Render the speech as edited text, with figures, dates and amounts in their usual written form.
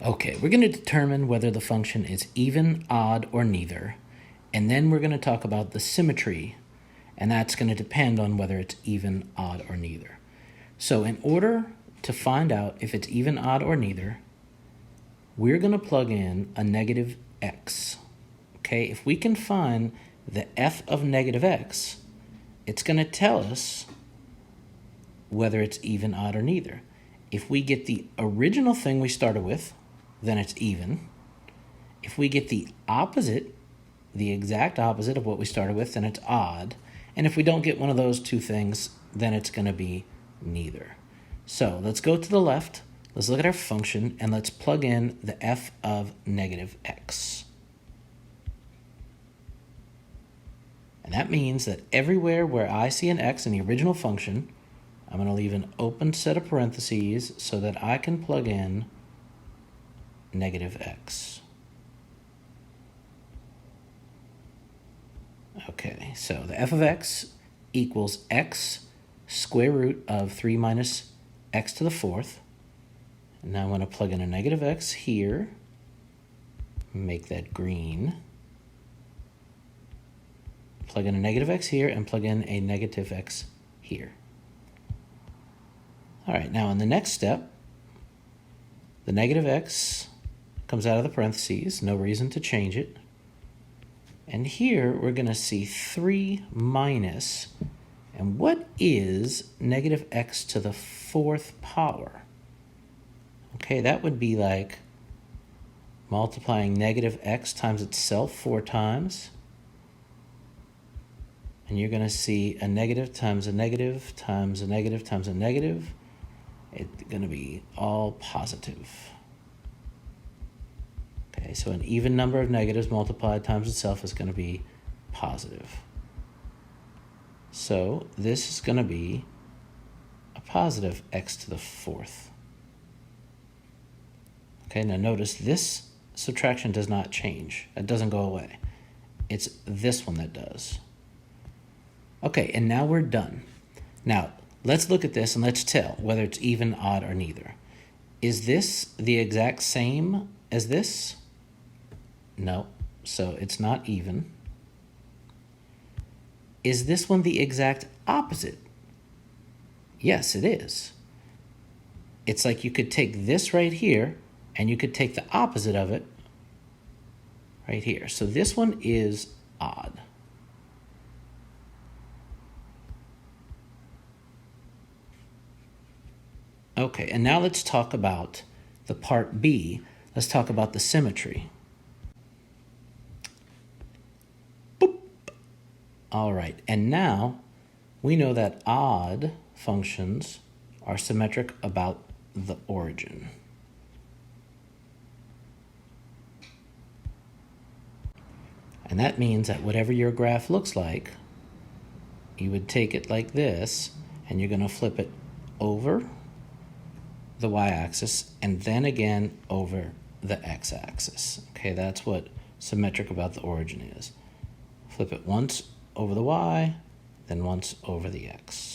Okay, we're going to determine whether the function is even, odd, or neither. And then we're going to talk about the symmetry, and that's going to depend on whether it's even, odd, or neither. So in order to find out if it's even, odd, or neither, we're going to plug in a negative x. Okay, if we can find the f of negative x, it's going to tell us whether it's even, odd, or neither. If we get the original thing we started with, then it's even. If we get the opposite, the exact opposite of what we started with, then it's odd. And if we don't get one of those two things, then it's going to be neither. So let's go to the left. Let's look at our function, and let's plug in the f of negative x. And that means that everywhere where I see an x in the original function, I'm going to leave an open set of parentheses so that I can plug in negative x. Okay, so the f of x equals x square root of 3 minus x to the fourth. And now I'm going to plug in a negative x here, make that green. Plug in a negative x here and plug in a negative x here. All right, now in the next step, the negative x comes out of the parentheses, no reason to change it. And here we're going to see 3 minus, and what is negative x to the fourth power? Okay, that would be like multiplying negative x times itself 4 times. And you're going to see a negative times a negative times a negative times a negative. It's going to be all positive. Okay, so an even number of negatives multiplied times itself is going to be positive. So this is going to be a positive x to the fourth. Okay, now notice this subtraction does not change. It doesn't go away. It's this one that does. Okay, and now we're done. Now, let's look at this and let's tell whether it's even, odd, or neither. Is this the exact same as this? No, so it's not even. Is this one the exact opposite? Yes, it is. It's like you could take this right here and you could take the opposite of it right here. So this one is odd. Okay, and now let's talk about the part B. Let's talk about the symmetry. Boop. All right, and now we know that odd functions are symmetric about the origin. And that means that whatever your graph looks like, you would take it like this, and you're going to flip it over the y-axis and then again over the x-axis. Okay, that's what symmetric about the origin is. Flip it once over the y, then once over the x.